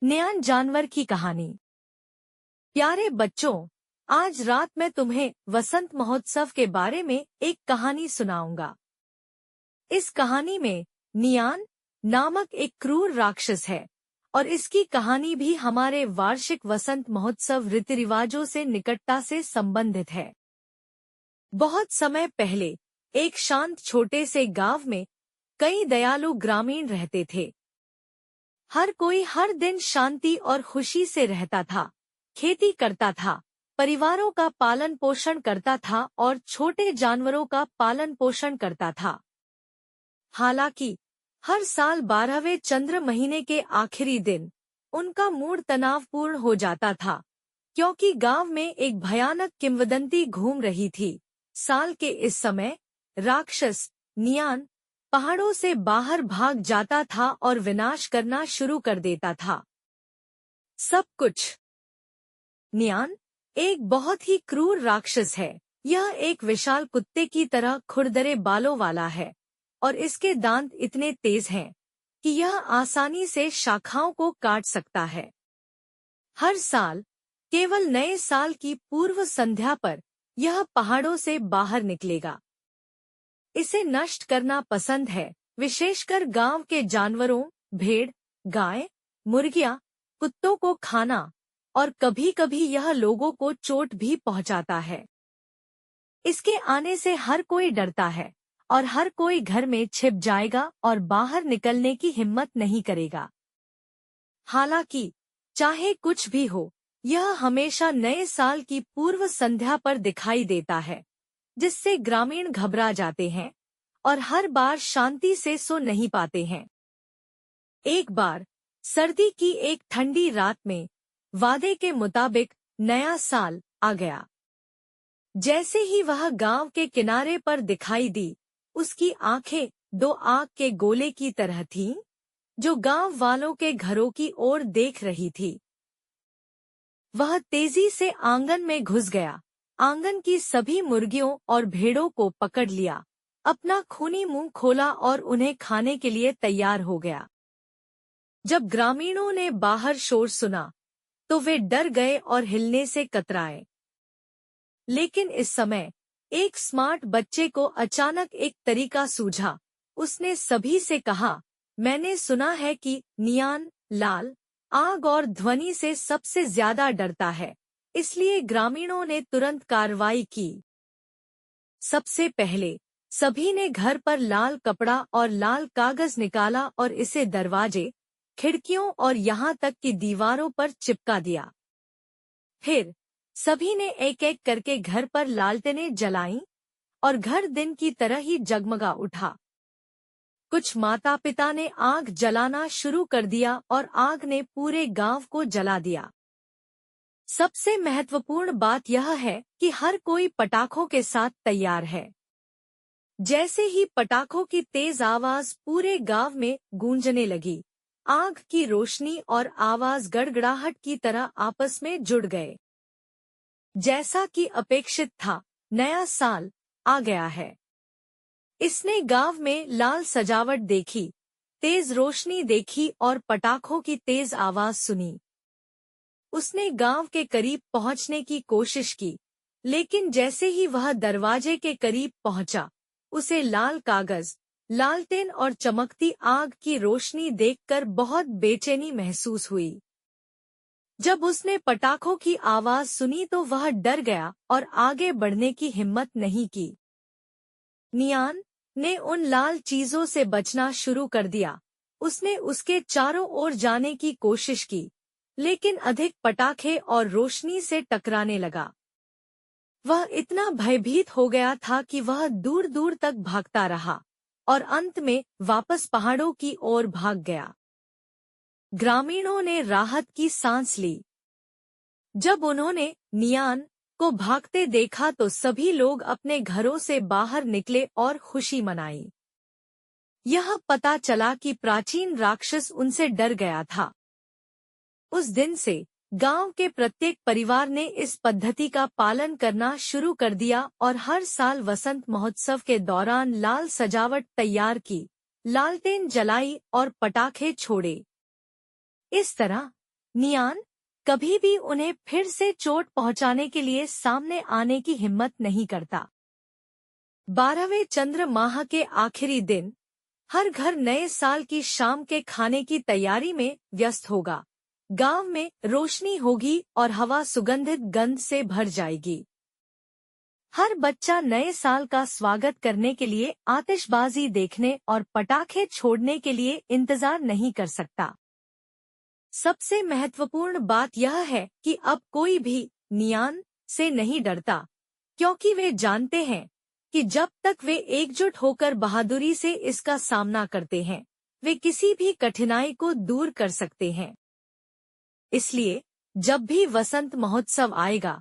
नियान जानवर की कहानी। प्यारे बच्चों, आज रात मैं तुम्हें वसंत महोत्सव के बारे में एक कहानी सुनाऊंगा। इस कहानी में नियान नामक एक क्रूर राक्षस है और इसकी कहानी भी हमारे वार्षिक वसंत महोत्सव रीति रिवाजों से निकटता से संबंधित है। बहुत समय पहले एक शांत छोटे से गांव में कई दयालु ग्रामीण रहते थे। हर कोई हर दिन शांति और खुशी से रहता था, खेती करता था, परिवारों का पालन पोषण करता था और छोटे जानवरों का पालन पोषण करता था। हालांकि हर साल 12वें चंद्र महीने के आखिरी दिन उनका मूड तनावपूर्ण हो जाता था, क्योंकि गांव में एक भयानक किंवदंती घूम रही थी। साल के इस समय राक्षस नियान पहाड़ों से बाहर भाग जाता था और विनाश करना शुरू कर देता था। सब कुछ। नियान एक बहुत ही क्रूर राक्षस है। यह एक विशाल कुत्ते की तरह खुरदरे बालों वाला है और इसके दांत इतने तेज हैं कि यह आसानी से शाखाओं को काट सकता है। हर साल केवल नए साल की पूर्व संध्या पर यह पहाड़ों से बाहर निकलेगा। इसे नष्ट करना पसंद है, विशेषकर गांव के जानवरों, भेड़, गाय, मुर्गियां, कुत्तों को खाना, और कभी-कभी यह लोगों को चोट भी पहुंचाता है। इसके आने से हर कोई डरता है और हर कोई घर में छिप जाएगा और बाहर निकलने की हिम्मत नहीं करेगा। हालांकि चाहे कुछ भी हो, यह हमेशा नए साल की पूर्व संध्या पर दिखाई देता है, जिससे ग्रामीण घबरा जाते हैं और हर बार शांति से सो नहीं पाते हैं। एक बार सर्दी की एक ठंडी रात में वादे के मुताबिक नया साल आ गया। जैसे ही वह गांव के किनारे पर दिखाई दी, उसकी आंखें दो आग के गोले की तरह थीं, जो गांव वालों के घरों की ओर देख रही थी। वह तेजी से आंगन में घुस गया, आंगन की सभी मुर्गियों और भेड़ों को पकड़ लिया, अपना खूनी मुंह खोला और उन्हें खाने के लिए तैयार हो गया। जब ग्रामीणों ने बाहर शोर सुना, तो वे डर गए और हिलने से कतराए। लेकिन इस समय एक स्मार्ट बच्चे को अचानक एक तरीका सूझा। उसने सभी से कहा, मैंने सुना है कि नियान लाल आग और ध्वनि से सबसे ज्यादा डरता है, इसलिए ग्रामीणों ने तुरंत कार्रवाई की। सबसे पहले सभी ने घर पर लाल कपड़ा और लाल कागज निकाला और इसे दरवाजे, खिड़कियों और यहाँ तक कि दीवारों पर चिपका दिया। फिर सभी ने एक एक करके घर पर लालटेनें जलाईं और घर दिन की तरह ही जगमगा उठा। कुछ माता पिता ने आग जलाना शुरू कर दिया और आग ने पूरे गांव को जला दिया। सबसे महत्वपूर्ण बात यह है कि हर कोई पटाखों के साथ तैयार है। जैसे ही पटाखों की तेज आवाज पूरे गांव में गूंजने लगी, आग की रोशनी और आवाज गड़गड़ाहट की तरह आपस में जुड़ गए। जैसा कि अपेक्षित था, नया साल आ गया है। इसने गांव में लाल सजावट देखी, तेज रोशनी देखी और पटाखों की तेज आवाज सुनी। उसने गांव के करीब पहुंचने की कोशिश की, लेकिन जैसे ही वह दरवाजे के करीब पहुंचा, उसे लाल कागज, लालटेन और चमकती आग की रोशनी देखकर बहुत बेचैनी महसूस हुई। जब उसने पटाखों की आवाज सुनी तो वह डर गया और आगे बढ़ने की हिम्मत नहीं की। नियान ने उन लाल चीजों से बचना शुरू कर दिया। उसने उसके चारों ओर जाने की कोशिश की, लेकिन अधिक पटाखे और रोशनी से टकराने लगा। वह इतना भयभीत हो गया था कि वह दूर दूर तक भागता रहा और अंत में वापस पहाड़ों की ओर भाग गया। ग्रामीणों ने राहत की सांस ली। जब उन्होंने नियान को भागते देखा तो सभी लोग अपने घरों से बाहर निकले और खुशी मनाई। यह पता चला कि प्राचीन राक्षस उनसे डर गया था। उस दिन से गांव के प्रत्येक परिवार ने इस पद्धति का पालन करना शुरू कर दिया और हर साल वसंत महोत्सव के दौरान लाल सजावट तैयार की, लालटेन जलाई और पटाखे छोड़े। इस तरह नियान कभी भी उन्हें फिर से चोट पहुंचाने के लिए सामने आने की हिम्मत नहीं करता। 12वें चंद्र माह के आखिरी दिन हर घर नए साल की शाम के खाने की तैयारी में व्यस्त होगा। गांव में रोशनी होगी और हवा सुगंधित गंध से भर जाएगी। हर बच्चा नए साल का स्वागत करने के लिए आतिशबाजी देखने और पटाखे छोड़ने के लिए इंतजार नहीं कर सकता। सबसे महत्वपूर्ण बात यह है कि अब कोई भी नियान से नहीं डरता, क्योंकि वे जानते हैं कि जब तक वे एकजुट होकर बहादुरी से इसका सामना करते हैं, वे किसी भी कठिनाई को दूर कर सकते हैं। इसलिए जब भी वसंत महोत्सव आएगा,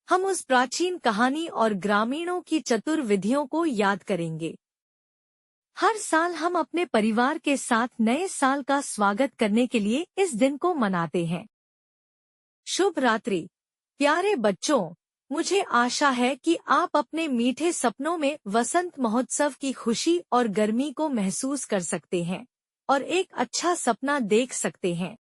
हम उस प्राचीन कहानी और ग्रामीणों की चतुर विधियों को याद करेंगे। हर साल हम अपने परिवार के साथ नए साल का स्वागत करने के लिए इस दिन को मनाते हैं। शुभ रात्रि प्यारे बच्चों, मुझे आशा है कि आप अपने मीठे सपनों में वसंत महोत्सव की खुशी और गर्मी को महसूस कर सकते हैं और एक अच्छा सपना देख सकते हैं।